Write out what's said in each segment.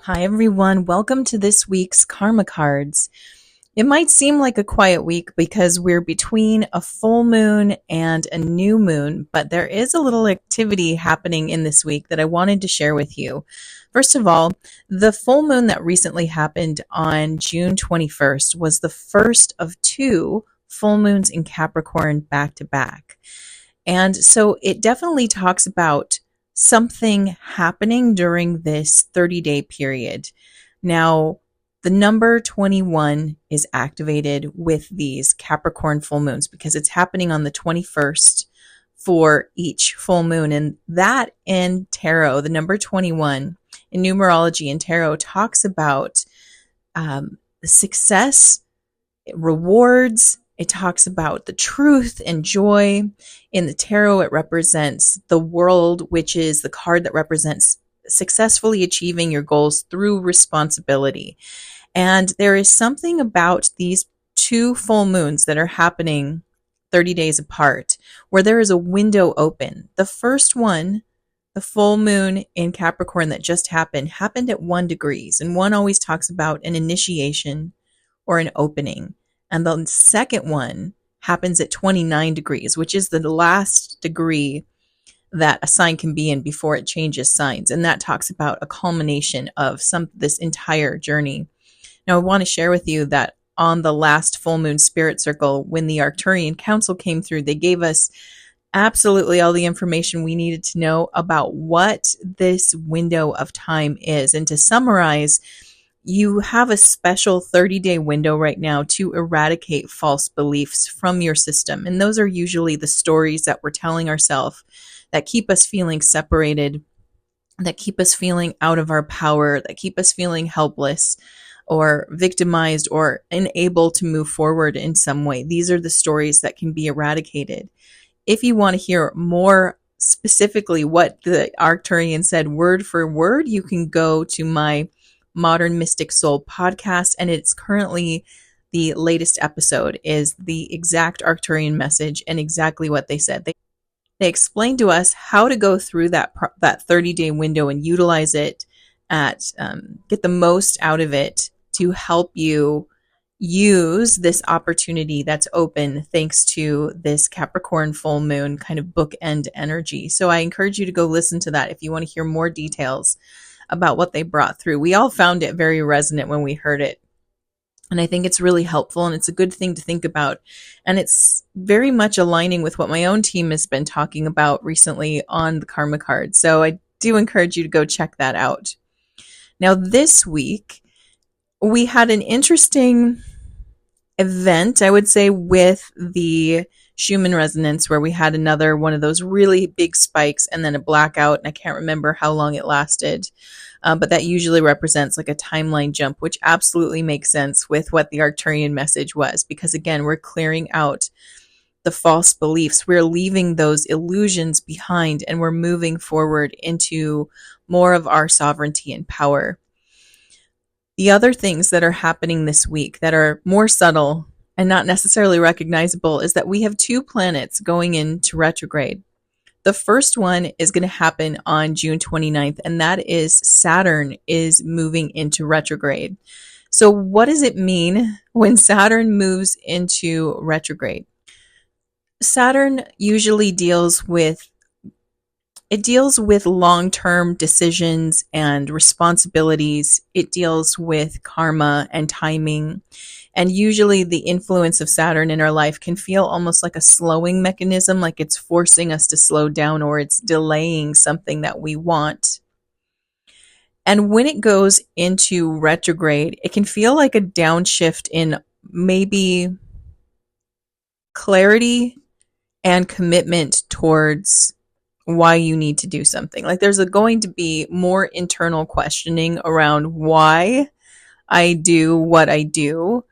Hi, everyone. Welcome to this week's Karma Cards. It might seem like a quiet week because we're between a full moon and a new moon, but there is a little activity happening in this week that I wanted to share with you. First of all, the full moon that recently happened on June 21st was the first of two full moons in Capricorn back to back. And so it definitely talks about something happening during this 30-day period. Now, the number 21 is activated with these Capricorn full moons because it's happening on the 21st for each full moon. And that in tarot, the number 21 in numerology and tarot talks about success, rewards. It talks about the truth and joy. In the tarot, it represents the world, which is the card that represents successfully achieving your goals through responsibility. And there is something about these two full moons that are happening 30 days apart where there is a window open. The first one, the full moon in Capricorn that just happened at 1 degrees. And one always talks about an initiation or an opening. And the second one happens at 29 degrees, which is the last degree that a sign can be in before it changes signs. And that talks about a culmination of this entire journey. Now, I want to share with you that on the last full moon spirit circle, when the Arcturian council came through, they gave us absolutely all the information we needed to know about what this window of time is. And to summarize, you have a special 30-day window right now to eradicate false beliefs from your system. And those are usually the stories that we're telling ourselves that keep us feeling separated, that keep us feeling out of our power, that keep us feeling helpless or victimized or unable to move forward in some way. These are the stories that can be eradicated. If you want to hear more specifically what the Arcturian said word for word, you can go to my Modern Mystic Soul podcast, and it's currently the latest episode is the exact Arcturian message and exactly what they said. They explained to us how to go through that 30-day window and utilize it get the most out of it to help you use this opportunity that's open thanks to this Capricorn full moon kind of bookend energy. So I encourage you to go listen to that if you want to hear more details about what they brought through. We all found it very resonant when we heard it. And I think it's really helpful and it's a good thing to think about. And it's very much aligning with what my own team has been talking about recently on the Karma card. So I do encourage you to go check that out. Now, this week, we had an interesting event, I would say, with the Schumann resonance where we had another one of those really big spikes and then a blackout. And I can't remember how long it lasted. But that usually represents like a timeline jump, which absolutely makes sense with what the Arcturian message was. Because again, we're clearing out the false beliefs. We're leaving those illusions behind and we're moving forward into more of our sovereignty and power. The other things that are happening this week that are more subtle and not necessarily recognizable is that we have two planets going into retrograde. The first one is going to happen on June 29th, and that is Saturn is moving into retrograde. So what does it mean when Saturn moves into retrograde? Saturn usually deals with long-term decisions and responsibilities. It deals with karma and timing. And usually the influence of Saturn in our life can feel almost like a slowing mechanism, like it's forcing us to slow down or it's delaying something that we want. And when it goes into retrograde, it can feel like a downshift in maybe clarity and commitment towards why you need to do something. Like there's going to be more internal questioning around why I do what I do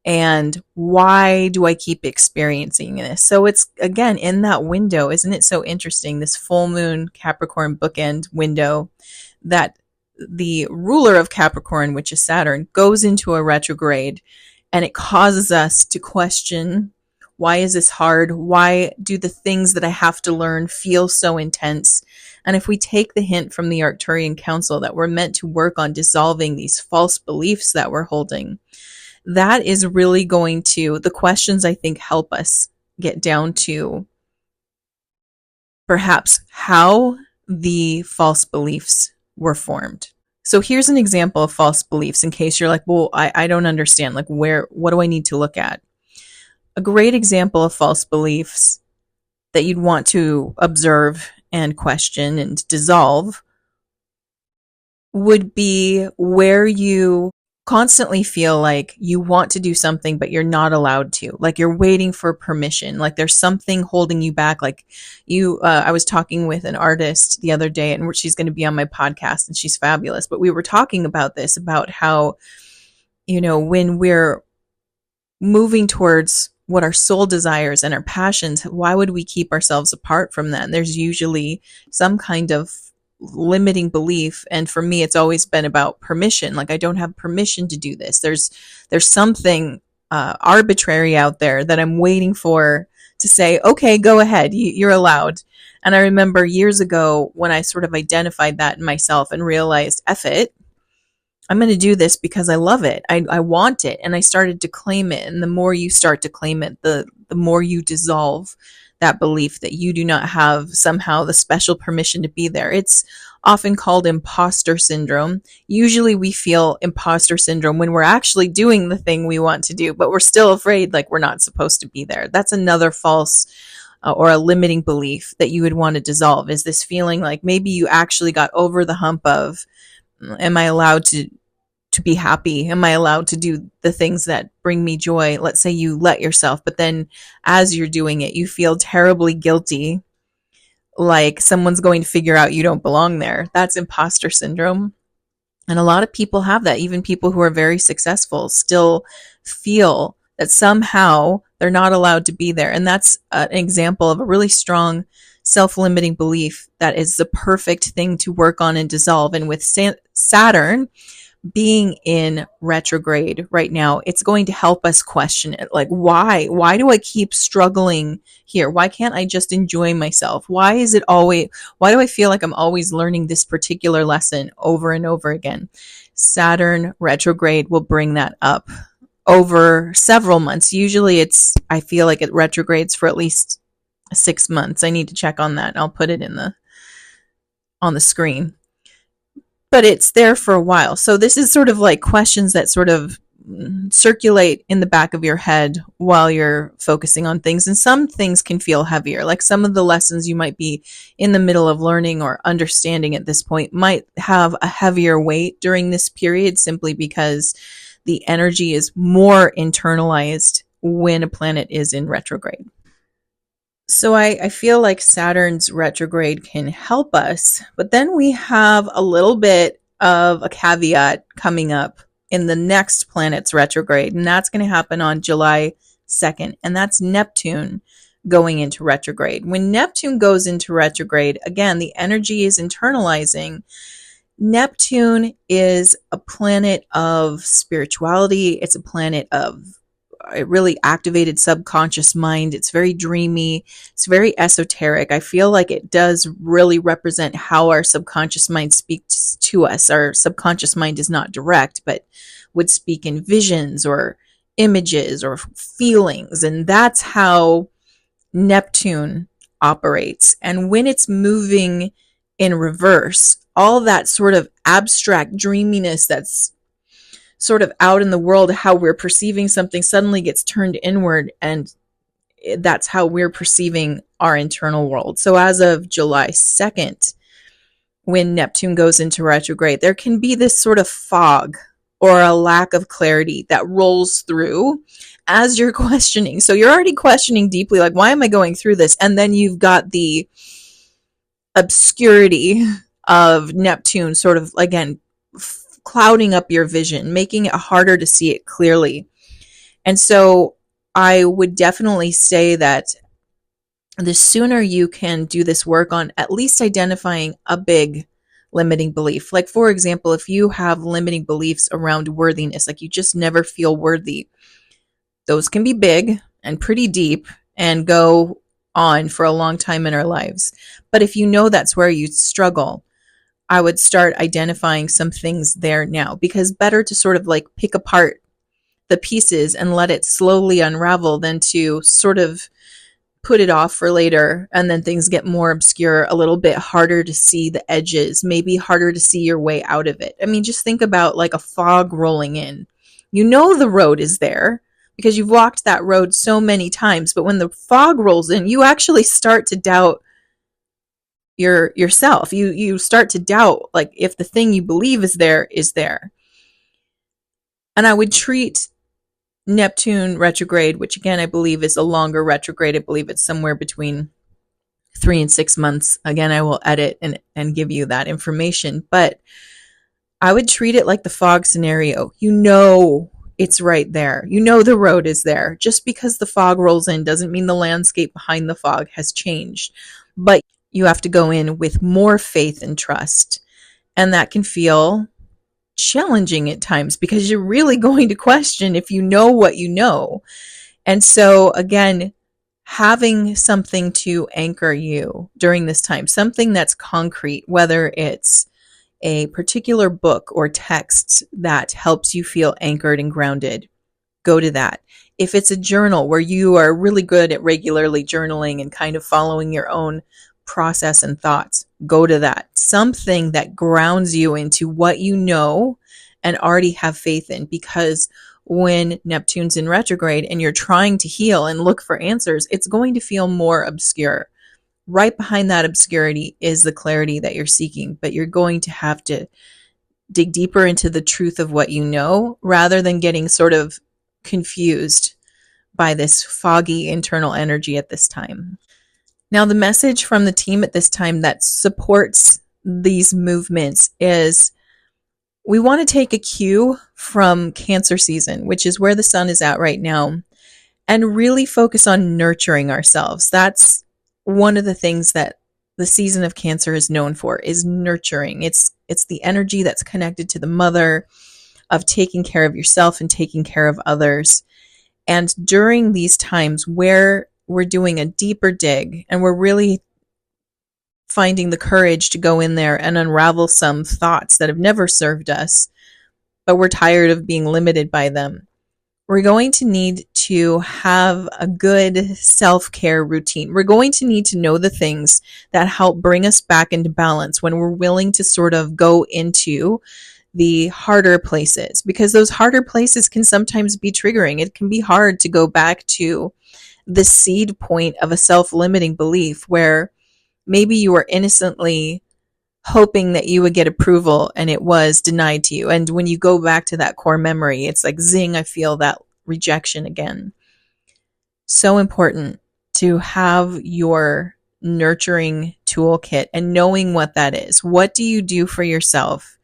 and why do I keep experiencing this. So it's again in that window. Isn't it so interesting, this full moon Capricorn bookend window, that the ruler of Capricorn, which is Saturn, goes into a retrograde, and it causes us to question, why is this hard? Why do the things that I have to learn feel so intense? And if we take the hint from the Arcturian Council that we're meant to work on dissolving these false beliefs that we're holding, that is really going to, the questions I think help us get down to perhaps how the false beliefs were formed. So here's an example of false beliefs in case you're like, well, I don't understand. Like, what do I need to look at? A great example of false beliefs that you'd want to observe and question and dissolve would be where you constantly feel like you want to do something, but you're not allowed to. Like you're waiting for permission. Like there's something holding you back. Like I was talking with an artist the other day, and she's going to be on my podcast, and she's fabulous. But we were talking about this, about how, when we're moving towards what our soul desires and our passions, why would we keep ourselves apart from that? And there's usually some kind of limiting belief. And for me, it's always been about permission. Like I don't have permission to do this. There's something arbitrary out there that I'm waiting for to say, okay, go ahead, you're allowed. And I remember years ago when I sort of identified that in myself and realized, F it, I'm going to do this because I love it. I want it. And I started to claim it. And the more you start to claim it, the more you dissolve that belief that you do not have somehow the special permission to be there. It's often called imposter syndrome. Usually we feel imposter syndrome when we're actually doing the thing we want to do, but we're still afraid like we're not supposed to be there. That's another false or a limiting belief that you would want to dissolve, is this feeling like maybe you actually got over the hump of, am I allowed to be happy? Am I allowed to do the things that bring me joy? Let's say you let yourself, but then as you're doing it, you feel terribly guilty, like someone's going to figure out you don't belong there. That's imposter syndrome. And a lot of people have that. Even people who are very successful still feel that somehow they're not allowed to be there. And that's an example of a really strong self-limiting belief that is the perfect thing to work on and dissolve. And with Saturn being in retrograde right now, it's going to help us question it. Like, why do I keep struggling here? Why can't I just enjoy myself? Why do I feel like I'm always learning this particular lesson over and over again? Saturn retrograde will bring that up over several months. Usually I feel like it retrogrades for at least 6 months. I need to check on that. I'll put it on the screen. But it's there for a while. So this is sort of like questions that sort of circulate in the back of your head while you're focusing on things. And some things can feel heavier. Like some of the lessons you might be in the middle of learning or understanding at this point might have a heavier weight during this period, simply because the energy is more internalized when a planet is in retrograde. So I feel like Saturn's retrograde can help us, but then we have a little bit of a caveat coming up in the next planet's retrograde, and that's going to happen on July 2nd, and that's Neptune going into retrograde. When Neptune goes into retrograde, again, the energy is internalizing. Neptune is a planet of spirituality. It's a planet of a really activated subconscious mind. It's very dreamy. It's very esoteric. I feel like it does really represent how our subconscious mind speaks to us. Our subconscious mind is not direct, but would speak in visions or images or feelings. And that's how Neptune operates. And when it's moving in reverse, all that sort of abstract dreaminess that's sort of out in the world, how we're perceiving something suddenly gets turned inward, and that's how we're perceiving our internal world. So as of July 2nd, when Neptune goes into retrograde, there can be this sort of fog or a lack of clarity that rolls through as you're questioning. So you're already questioning deeply, like, why am I going through this? And then you've got the obscurity of Neptune sort of, again, clouding up your vision, making it harder to see it clearly. And so I would definitely say that the sooner you can do this work on at least identifying a big limiting belief. Like, for example, if you have limiting beliefs around worthiness, like you just never feel worthy, those can be big and pretty deep and go on for a long time in our lives. But if you know that's where you struggle, I would start identifying some things there now, because better to sort of like pick apart the pieces and let it slowly unravel than to sort of put it off for later and then things get more obscure, a little bit harder to see the edges, maybe harder to see your way out of it. I mean, just think about like a fog rolling in. You know the road is there because you've walked that road so many times, but when the fog rolls in, you actually start to doubt yourself. You start to doubt like if the thing you believe is there is there. And I would treat Neptune retrograde, which again I believe is a longer retrograde. I believe it's somewhere between 3 and 6 months. Again, I will edit and give you that information, but I would treat it like the fog scenario. You know it's right there. You know the road is there. Just because the fog rolls in doesn't mean the landscape behind the fog has changed. But you have to go in with more faith and trust. And that can feel challenging at times because you're really going to question if you know what you know. And so again, having something to anchor you during this time, something that's concrete, whether it's a particular book or text that helps you feel anchored and grounded, go to that. If it's a journal where you are really good at regularly journaling and kind of following your own process and thoughts, go to that. Something that grounds you into what you know and already have faith in, because when Neptune's in retrograde and you're trying to heal and look for answers, it's going to feel more obscure. Right behind that obscurity is the clarity that you're seeking, but you're going to have to dig deeper into the truth of what you know rather than getting sort of confused by this foggy internal energy at this time. Now, the message from the team at this time that supports these movements is we want to take a cue from Cancer season, which is where the sun is at right now, and really focus on nurturing ourselves. That's one of the things that the season of Cancer is known for, is nurturing. It's the energy that's connected to the mother, of taking care of yourself and taking care of others. And during these times where we're doing a deeper dig and we're really finding the courage to go in there and unravel some thoughts that have never served us, but we're tired of being limited by them, we're going to need to have a good self-care routine. We're going to need to know the things that help bring us back into balance when we're willing to sort of go into the harder places, because those harder places can sometimes be triggering. It can be hard to go back to the seed point of a self-limiting belief where maybe you were innocently hoping that you would get approval and it was denied to you. And when you go back to that core memory, it's like, zing, I feel that rejection again. So important to have your nurturing toolkit and knowing what that is. What do you do for yourself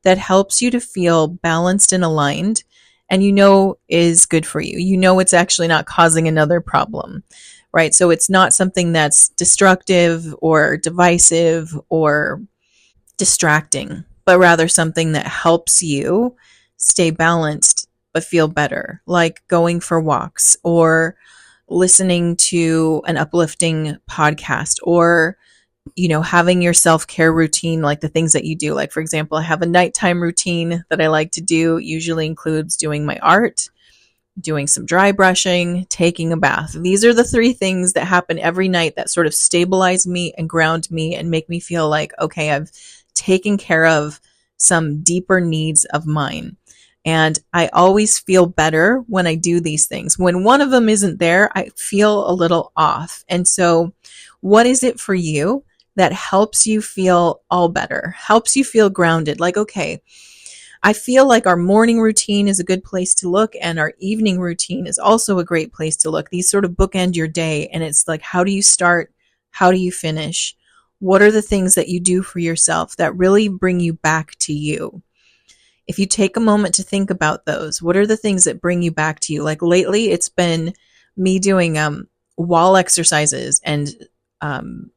that helps you to feel balanced and aligned and you know is good for you? You know it's actually not causing another problem, right? So it's not something that's destructive or divisive or distracting, but rather something that helps you stay balanced but feel better, like going for walks or listening to an uplifting podcast, or having your self-care routine, like the things that you do. Like, for example, I have a nighttime routine that I like to do, usually includes doing my art, doing some dry brushing, taking a bath. These are the 3 things that happen every night that sort of stabilize me and ground me and make me feel like, okay, I've taken care of some deeper needs of mine. And I always feel better when I do these things. When one of them isn't there, I feel a little off. And so what is it for you that helps you feel all better, helps you feel grounded? Like, okay, I feel like our morning routine is a good place to look, and our evening routine is also a great place to look. These sort of bookend your day, and it's like, how do you start? How do you finish? What are the things that you do for yourself that really bring you back to you? If you take a moment to think about those, what are the things that bring you back to you? Like lately, it's been me doing wall exercises and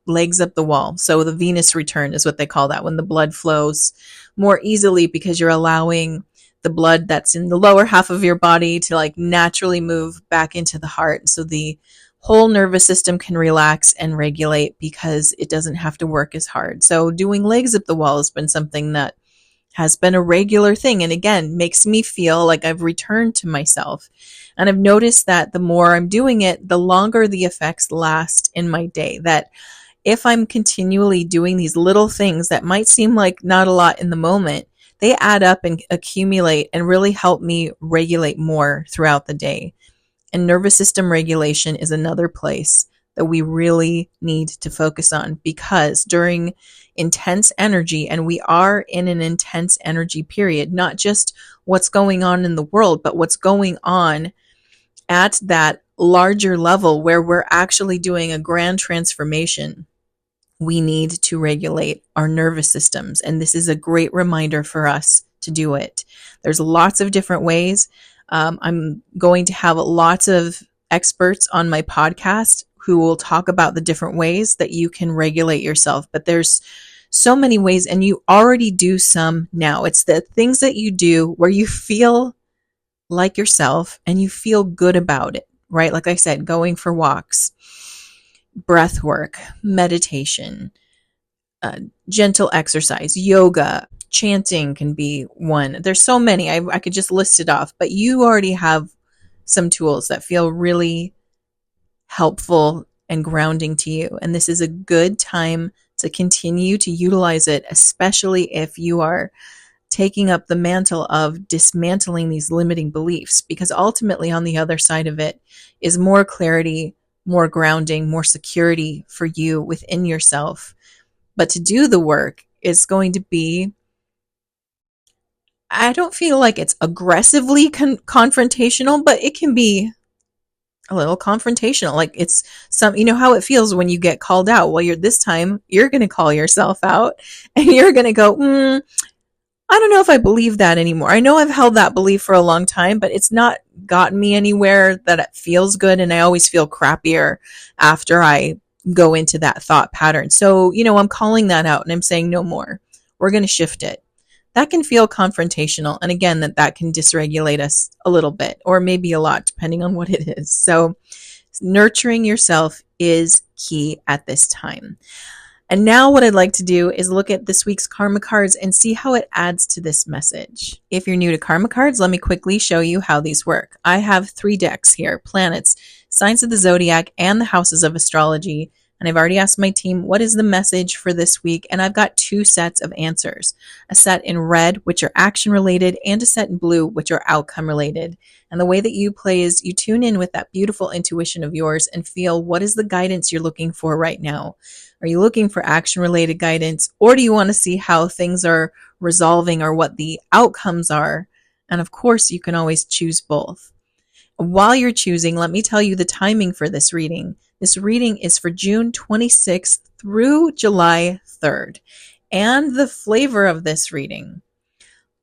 legs up the wall. So the Venus return is what they call that, when the blood flows more easily because you're allowing the blood that's in the lower half of your body to like naturally move back into the heart. So the whole nervous system can relax and regulate because it doesn't have to work as hard. So doing legs up the wall has been something that has been a regular thing. And again, makes me feel like I've returned to myself. And I've noticed that the more I'm doing it, the longer the effects last in my day. That if I'm continually doing these little things that might seem like not a lot in the moment, they add up and accumulate and really help me regulate more throughout the day. And nervous system regulation is another place that we really need to focus on, because during intense energy, and we are in an intense energy period, not just what's going on in the world, but what's going on at that larger level where we're actually doing a grand transformation, we need to regulate our nervous systems. And this is a great reminder for us to do it. There's lots of different ways. I'm going to have lots of experts on my podcast who will talk about the different ways that you can regulate yourself. But there's so many ways, and you already do some now. It's the things that you do where you feel like yourself and you feel good about it, right? Like I said, going for walks, breath work, meditation, gentle exercise, yoga, chanting can be one. There's so many. I could just list it off, but you already have some tools that feel really helpful and grounding to you. And this is a good time to continue to utilize it, especially if you are taking up the mantle of dismantling these limiting beliefs, because ultimately on the other side of it is more clarity, more grounding, more security for you within yourself. But to do the work is going to be, I don't feel like it's aggressively confrontational, but it can be a little confrontational. Like it's some, you know how it feels when you get called out. Well, this time you're going to call yourself out and you're going to go, I don't know if I believe that anymore. I know I've held that belief for a long time, but it's not gotten me anywhere that it feels good. And I always feel crappier after I go into that thought pattern. So, I'm calling that out and I'm saying no more. We're going to shift it. That can feel confrontational. And again, that can dysregulate us a little bit, or maybe a lot, depending on what it is. So nurturing yourself is key at this time. And now what I'd like to do is look at this week's karma cards and see how it adds to this message. If you're new to karma cards, let me quickly show you how these work. I have 3 decks here: planets, signs of the zodiac, and the houses of astrology. And I've already asked my team, what is the message for this week? And I've got 2 sets of answers, a set in red, which are action related, and a set in blue, which are outcome related. And the way that you play is you tune in with that beautiful intuition of yours and feel, what is the guidance you're looking for right now? Are you looking for action related guidance, or do you want to see how things are resolving or what the outcomes are? And of course, you can always choose both. While you're choosing, let me tell you the timing for this reading. This reading is for June 26th through July 3rd. And the flavor of this reading.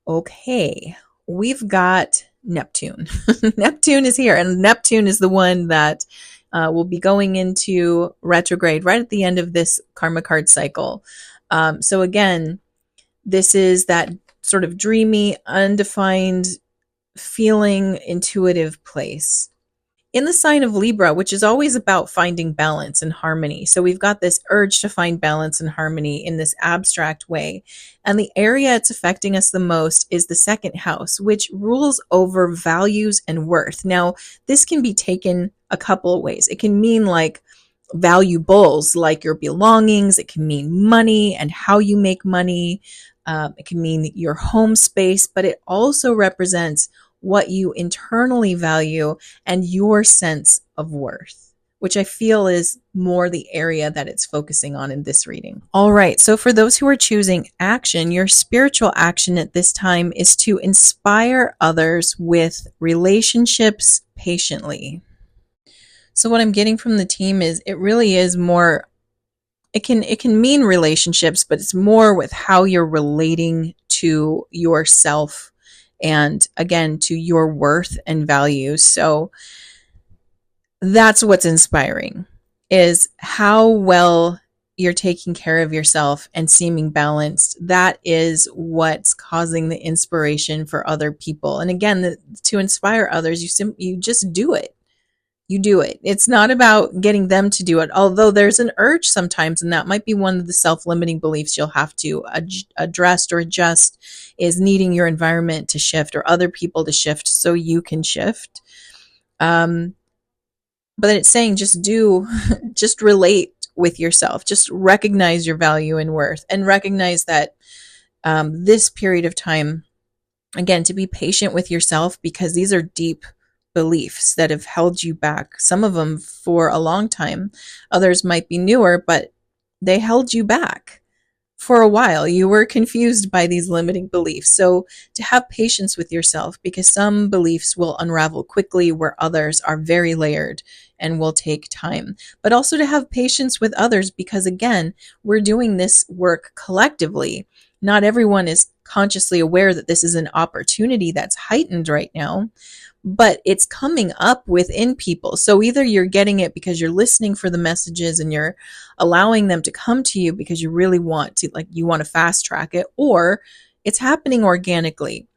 Okay, we've got Neptune. Neptune is here, and Neptune is the one that will be going into retrograde right at the end of this karma card cycle. So again, this is that sort of dreamy, undefined feeling, intuitive place. In the sign of Libra, which is always about finding balance and harmony. So we've got this urge to find balance and harmony in this abstract way. And the area it's affecting us the most is the 2nd house, which rules over values and worth. Now, this can be taken a couple of ways. It can mean like valuables, like your belongings. It can mean money and how you make money. It can mean your home space, but it also represents what you internally value and your sense of worth, which I feel is more the area that it's focusing on in this reading. All right, so for those who are choosing action, your spiritual action at this time is to inspire others with relationships patiently. So what I'm getting from the team is it really is more, it can mean relationships, but it's more with how you're relating to yourself and again, to your worth and values. So that's what's inspiring, is how well you're taking care of yourself and seeming balanced. That is what's causing the inspiration for other people. And again, to inspire others, you just do it. You do it. It's not about getting them to do it, although there's an urge sometimes, and that might be one of the self-limiting beliefs you'll have to address or adjust, is needing your environment to shift or other people to shift so you can shift. But it's saying just just relate with yourself, just recognize your value and worth, and recognize that this period of time, again, to be patient with yourself, because these are deep beliefs that have held you back. Some of them for a long time, others might be newer, but they held you back for a while. You were confused by these limiting beliefs. So to have patience with yourself, because some beliefs will unravel quickly where others are very layered and will take time. But also to have patience with others, because again, we're doing this work collectively. Not everyone is consciously aware that this is an opportunity that's heightened right now, but it's coming up within people. So either you're getting it because you're listening for the messages and you're allowing them to come to you because you really want to, like, you want to fast track it, or it's happening organically.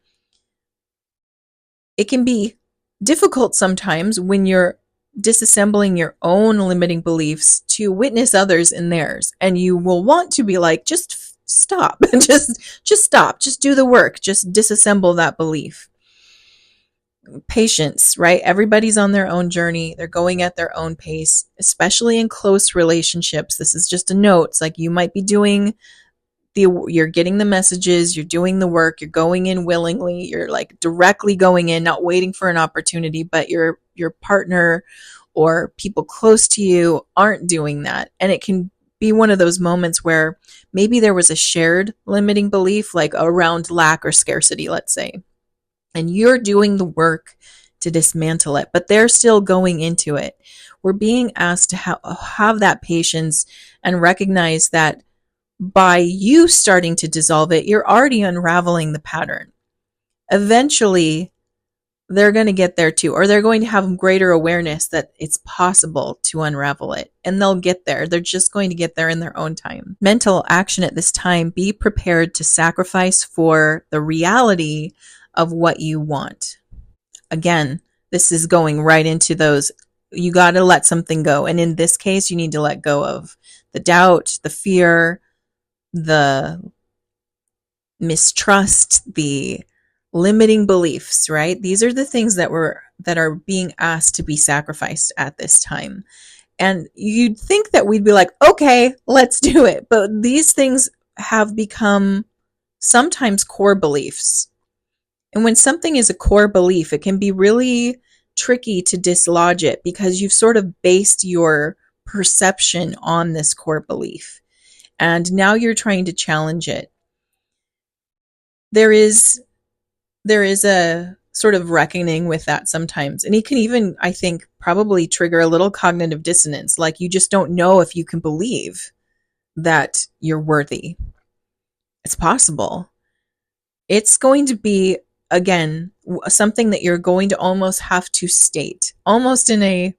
It can be difficult sometimes when you're disassembling your own limiting beliefs to witness others in theirs, and you will want to be like, just stop, just stop, just do the work, just disassemble that belief. Patience, right? Everybody's on their own journey. They're going at their own pace, especially in close relationships. This is just a note. It's like you might be doing you're getting the messages, you're doing the work, you're going in willingly, you're like directly going in, not waiting for an opportunity, but your partner or people close to you aren't doing that. And it can be one of those moments where maybe there was a shared limiting belief, like around lack or scarcity, let's say, and you're doing the work to dismantle it, but they're still going into it. We're being asked to have that patience and recognize that by you starting to dissolve it, you're already unraveling the pattern. Eventually, they're going to get there too, or they're going to have greater awareness that it's possible to unravel it, and they'll get there. They're just going to get there in their own time. Mental action at this time: be prepared to sacrifice for the reality of what you want. Again, this is going right into those, you got to let something go. And in this case, you need to let go of the doubt, the fear, the mistrust, the limiting beliefs, right? These are the things that are being asked to be sacrificed at this time. And you'd think that we'd be like, okay, let's do it. But these things have become sometimes core beliefs. And when something is a core belief, it can be really tricky to dislodge it because you've sort of based your perception on this core belief. And now you're trying to challenge it. There is a sort of reckoning with that sometimes. And it can even, I think, probably trigger a little cognitive dissonance. Like you just don't know if you can believe that you're worthy. It's possible. It's going to be, again, something that you're going to almost have to state, almost in a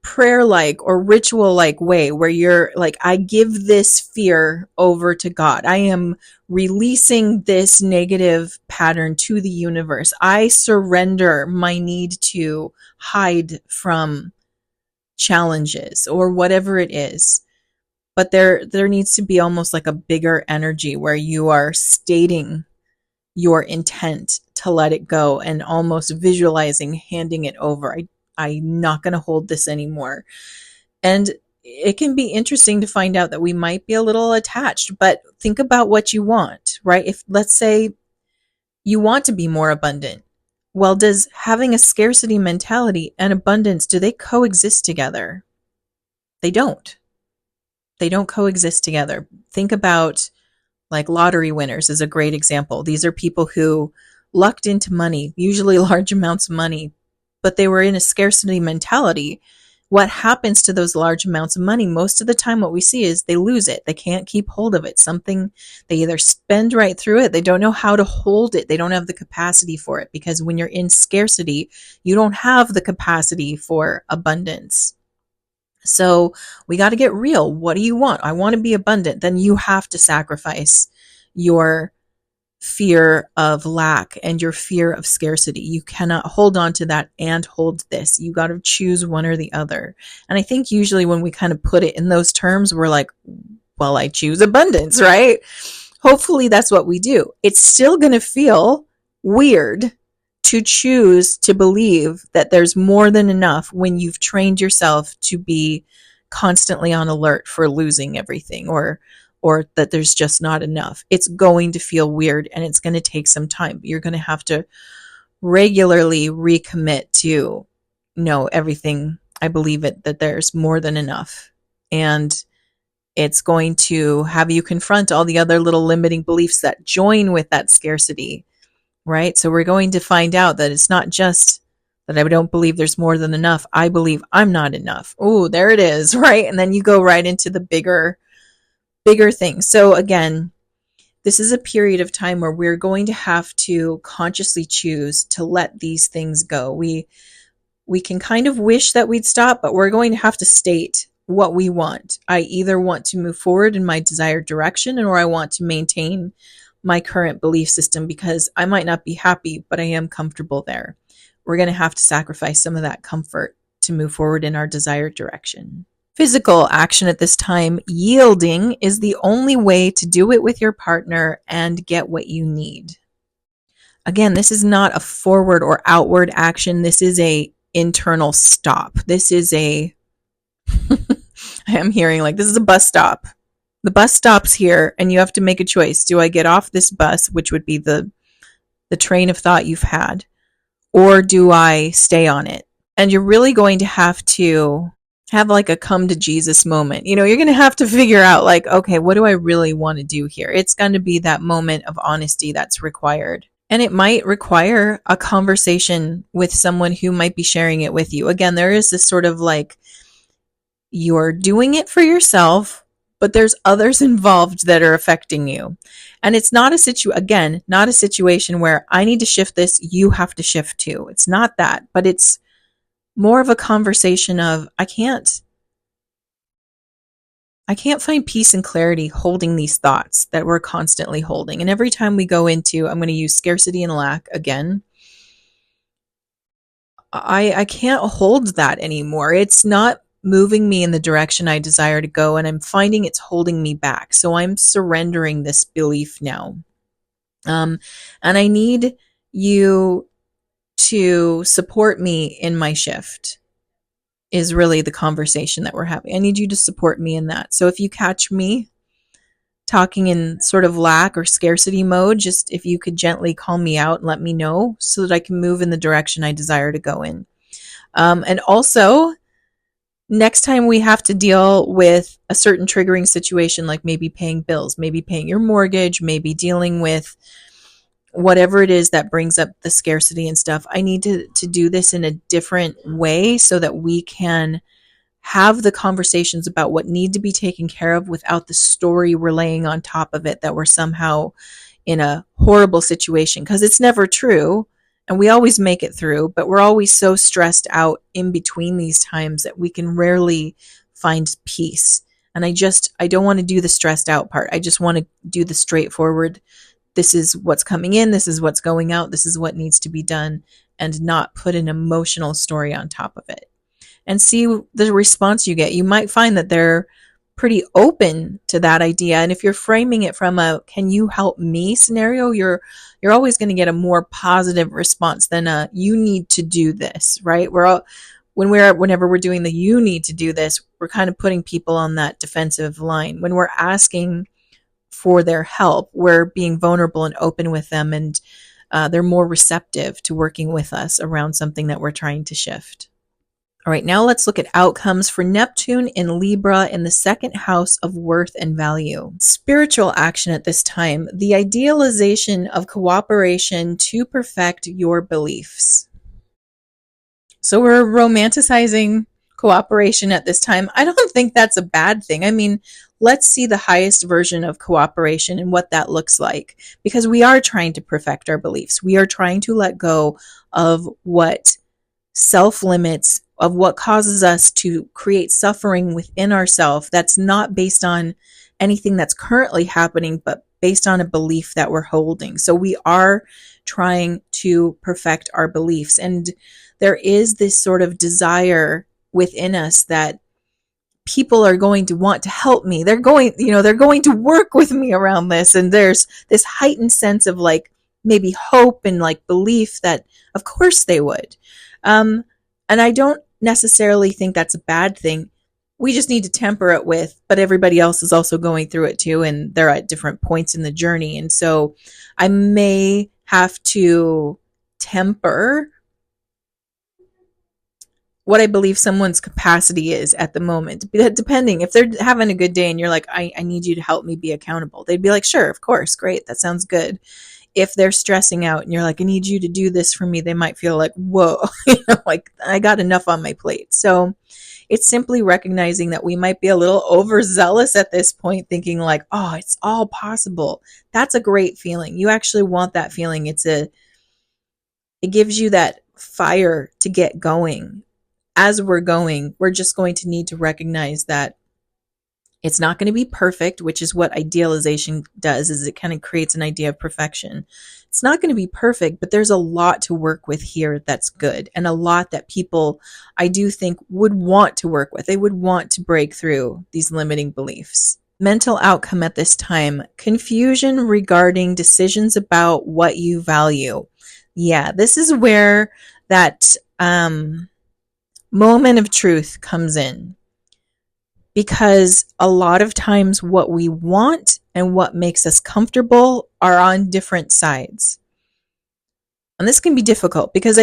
prayer-like or ritual-like way, where you're like, I give this fear over to God. I am releasing this negative pattern to the universe. I surrender my need to hide from challenges or whatever it is. But there needs to be almost like a bigger energy where you are stating your intent to let it go and almost visualizing handing it over. I'm not going to hold this anymore. And it can be interesting to find out that we might be a little attached, but think about what you want, right? If, let's say, you want to be more abundant. Well, does having a scarcity mentality and abundance, do they coexist together? They don't. They don't coexist together. Think about, like, lottery winners is a great example. These are people who lucked into money, usually large amounts of money, but they were in a scarcity mentality. What happens to those large amounts of money? Most of the time what we see is they lose it. They can't keep hold of it. They either spend right through it. They don't know how to hold it. They don't have the capacity for it, because when you're in scarcity, you don't have the capacity for abundance. So we got to get real. What do you want? I want to be abundant. Then you have to sacrifice your fear of lack and your fear of scarcity. You cannot hold on to that and hold this. You got to choose one or the other. And I think usually when we kind of put it in those terms, we're like, well, I choose abundance, right? Hopefully that's what we do. It's still going to feel weird to choose to believe that there's more than enough when you've trained yourself to be constantly on alert for losing everything, or that there's just not enough. It's going to feel weird and it's going to take some time. You're going to have to regularly recommit to, no, everything, I believe it, that there's more than enough. And it's going to have you confront all the other little limiting beliefs that join with that scarcity, right? So we're going to find out that it's not just that I don't believe there's more than enough. I believe I'm not enough. Oh, there it is, right? And then you go right into the bigger things. So again, this is a period of time where we're going to have to consciously choose to let these things go. We can kind of wish that we'd stop, but we're going to have to state what we want. I either want to move forward in my desired direction, or I want to maintain my current belief system because I might not be happy, but I am comfortable there. We're going to have to sacrifice some of that comfort to move forward in our desired direction. Physical action at this time, yielding is the only way to do it with your partner and get what you need. Again, this is not a forward or outward action. This is a internal stop. This is a, I am hearing like, this is a bus stop. The bus stops here and you have to make a choice. Do I get off this bus, which would be the train of thought you've had, or do I stay on it? And you're really going to have to have like a come to Jesus moment. You're going to have to figure out like, okay, what do I really want to do here? It's going to be that moment of honesty that's required. And it might require a conversation with someone who might be sharing it with you. Again, there is this sort of like, you're doing it for yourself, but there's others involved that are affecting you. And it's not not a situation where I need to shift this, you have to shift too. It's not that, but it's more of a conversation of, I can't find peace and clarity holding these thoughts that we're constantly holding. And every time we go into, I'm going to use scarcity and lack again, I can't hold that anymore. It's not moving me in the direction I desire to go, and I'm finding it's holding me back. So I'm surrendering this belief now. And I need you to support me in my shift is really the conversation that we're having. I need you to support me in that. So if you catch me talking in sort of lack or scarcity mode, just if you could gently call me out and let me know so that I can move in the direction I desire to go in. And also, next time we have to deal with a certain triggering situation, like maybe paying bills, maybe paying your mortgage, maybe dealing with whatever it is that brings up the scarcity and stuff, I need to do this in a different way so that we can have the conversations about what need to be taken care of without the story we're laying on top of it that we're somehow in a horrible situation, because it's never true and we always make it through, but we're always so stressed out in between these times that we can rarely find peace. And I don't want to do the stressed out part. I just want to do the straightforward, this is what's coming in, this is what's going out, this is what needs to be done, and not put an emotional story on top of it. And see the response you get. You might find that they're pretty open to that idea. And if you're framing it from a can you help me scenario, you're always going to get a more positive response than a you need to do this, right? Whenever we're doing the you need to do this, we're kind of putting people on that defensive line. When we're asking for their help, we're being vulnerable and open with them, and they're more receptive to working with us around something that we're trying to shift. All right, now let's look at outcomes for Neptune in Libra in the second house of worth and value. Spiritual action at this time, the idealization of cooperation to perfect your beliefs. So we're romanticizing cooperation at this time. I don't think that's a bad thing. I mean, let's see the highest version of cooperation and what that looks like, because we are trying to perfect our beliefs. We are trying to let go of what self-limits, of what causes us to create suffering within ourselves that's not based on anything that's currently happening, but based on a belief that we're holding. So we are trying to perfect our beliefs. And there is this sort of desire within us that people are going to want to help me. They're going to work with me around this. And there's this heightened sense of like maybe hope and like belief that of course they would. And I don't necessarily think that's a bad thing. We just need to temper it with, but everybody else is also going through it too. And they're at different points in the journey. And so I may have to temper what I believe someone's capacity is at the moment. Depending, if they're having a good day and you're like, I need you to help me be accountable, they'd be like, sure, of course, great, that sounds good. If they're stressing out and you're like, I need you to do this for me, they might feel like, whoa, like I got enough on my plate. So it's simply recognizing that we might be a little overzealous at this point, thinking like, oh, it's all possible. That's a great feeling. You actually want that feeling. It gives you that fire to get going. As we're going, we're just going to need to recognize that it's not going to be perfect, which is what idealization does, is it kind of creates an idea of perfection. It's not going to be perfect, but there's a lot to work with here that's good, and a lot that people, I do think, would want to work with. They would want to break through these limiting beliefs. Mental outcome at this time: confusion regarding decisions about what you value. Yeah, this is where that moment of truth comes in, because a lot of times what we want and what makes us comfortable are on different sides. And this can be difficult because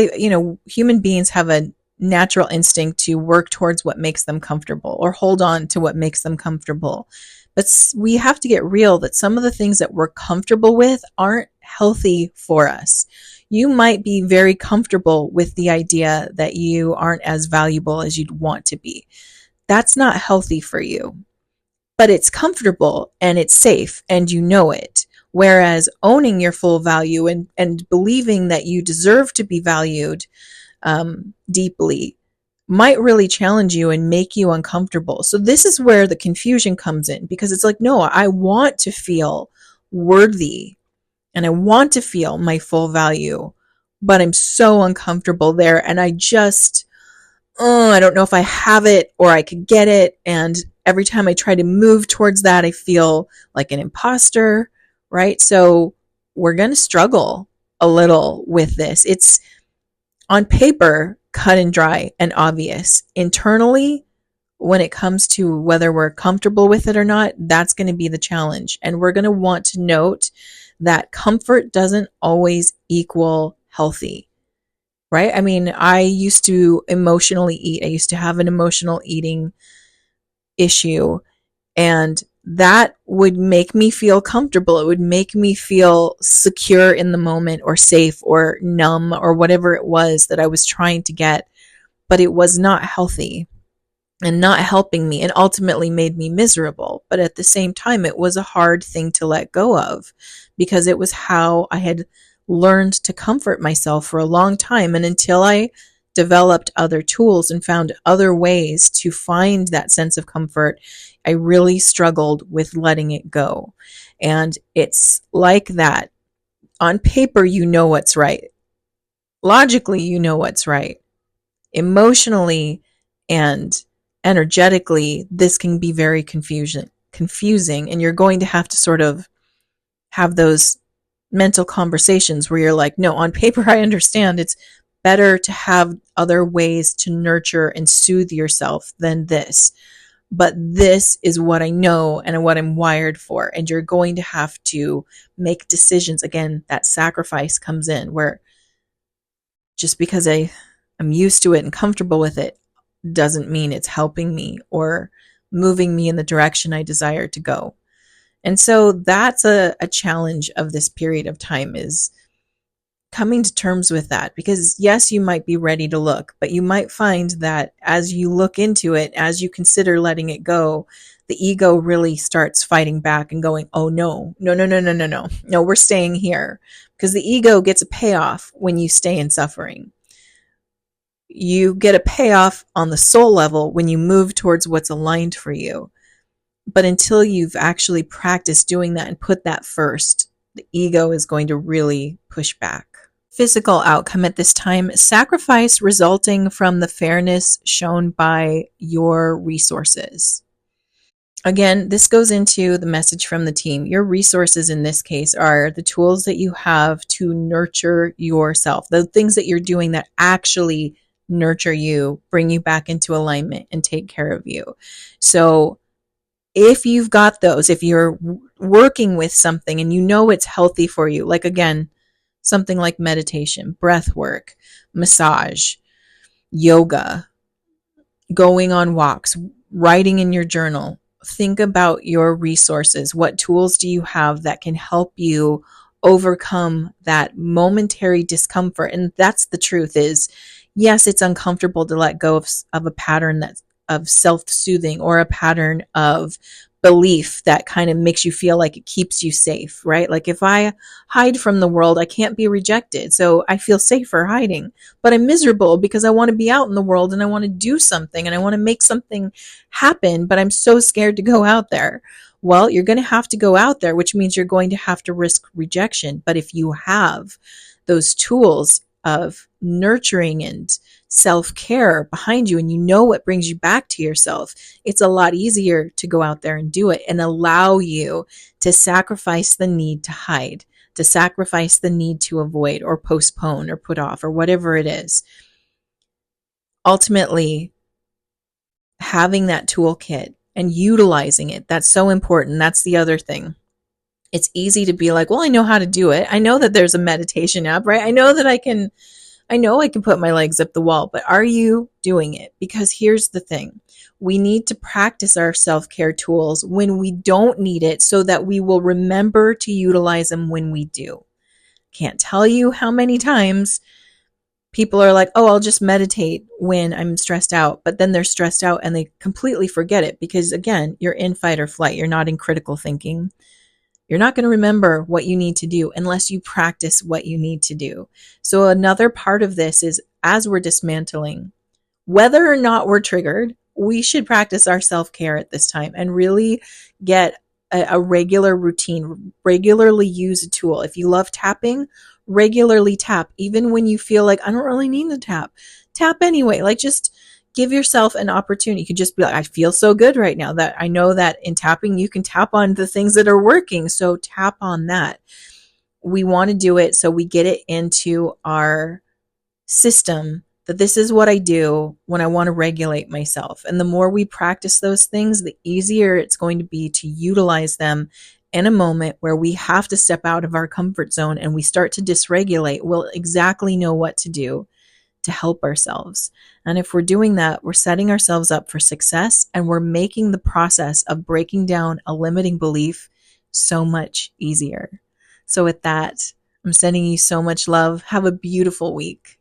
human beings have a natural instinct to work towards what makes them comfortable or hold on to what makes them comfortable. But we have to get real that some of the things that we're comfortable with aren't healthy for us. You might be very comfortable with the idea that you aren't as valuable as you'd want to be. That's not healthy for you, but it's comfortable and it's safe and you know it. Whereas owning your full value and believing that you deserve to be valued deeply might really challenge you and make you uncomfortable. So this is where the confusion comes in, because it's like, no, I want to feel worthy and I want to feel my full value, but I'm so uncomfortable there. And I don't know if I have it or I could get it. And every time I try to move towards that, I feel like an imposter, right? So we're going to struggle a little with this. It's on paper, cut and dry and obvious. Internally, when it comes to whether we're comfortable with it or not, that's going to be the challenge. And we're going to want to note that comfort doesn't always equal healthy, right? I mean, I used to emotionally eat. I used to have an emotional eating issue, and that would make me feel comfortable. It would make me feel secure in the moment, or safe, or numb, or whatever it was that I was trying to get. But it was not healthy and not helping me, and ultimately made me miserable. But at the same time, it was a hard thing to let go of, because it was how I had learned to comfort myself for a long time. And until I developed other tools and found other ways to find that sense of comfort, I really struggled with letting it go. And it's like that. On paper, you know what's right. Logically, you know what's right. Emotionally and energetically, this can be very confusing, and you're going to have to sort of have those mental conversations where you're like, no, on paper, I understand it's better to have other ways to nurture and soothe yourself than this. But this is what I know and what I'm wired for. And you're going to have to make decisions. Again, that sacrifice comes in, where just because I'm used to it and comfortable with it doesn't mean it's helping me or moving me in the direction I desire to go. And so that's a challenge of this period of time, is coming to terms with that. Because yes, you might be ready to look, but you might find that as you look into it, as you consider letting it go, the ego really starts fighting back and going, oh no, we're staying here. Because the ego gets a payoff when you stay in suffering. You get a payoff on the soul level when you move towards what's aligned for you. But until you've actually practiced doing that and put that first, the ego is going to really push back. Physical outcome at this time, sacrifice resulting from the fairness shown by your resources. Again, this goes into the message from the team. Your resources in this case are the tools that you have to nurture yourself, the things that you're doing that actually nurture you, bring you back into alignment, and take care of you. So if you've got those, if you're working with something and you know it's healthy for you, like again, something like meditation, breath work, massage, yoga, going on walks, writing in your journal, think about your resources. What tools do you have that can help you overcome that momentary discomfort? And that's the truth is, yes, it's uncomfortable to let go of a pattern that's of self-soothing or a pattern of belief that kind of makes you feel like it keeps you safe, right? Like if I hide from the world, I can't be rejected. So I feel safer hiding, but I'm miserable because I want to be out in the world and I want to do something and I want to make something happen, but I'm so scared to go out there. Well, you're going to have to go out there, which means you're going to have to risk rejection. But if you have those tools of nurturing and self-care behind you and you know what brings you back to yourself, it's a lot easier to go out there and do it and allow you to sacrifice the need to hide, to sacrifice the need to avoid or postpone or put off or whatever it is. Ultimately, having that toolkit and utilizing it, that's so important. That's the other thing. It's easy to be like, well, I know how to do it. I know that there's a meditation app, right? I know I can put my legs up the wall, but are you doing it? Because here's the thing. We need to practice our self-care tools when we don't need it so that we will remember to utilize them when we do. Can't tell you how many times people are like, oh, I'll just meditate when I'm stressed out. But then they're stressed out and they completely forget it because, again, you're in fight or flight. You're not in critical thinking. You're not going to remember what you need to do unless you practice what you need to do. So another part of this is as we're dismantling, whether or not we're triggered, we should practice our self-care at this time and really get a regular routine, regularly use a tool. If you love tapping, regularly tap, even when you feel like I don't really need to tap. Tap anyway, like just give yourself an opportunity. You could just be like, I feel so good right now that I know that in tapping, you can tap on the things that are working. So tap on that. We want to do it so we get it into our system that this is what I do when I want to regulate myself. And the more we practice those things, the easier it's going to be to utilize them in a moment where we have to step out of our comfort zone and we start to dysregulate. We'll exactly know what to do to help ourselves. And if we're doing that, we're setting ourselves up for success and we're making the process of breaking down a limiting belief so much easier. So with that, I'm sending you so much love. Have a beautiful week.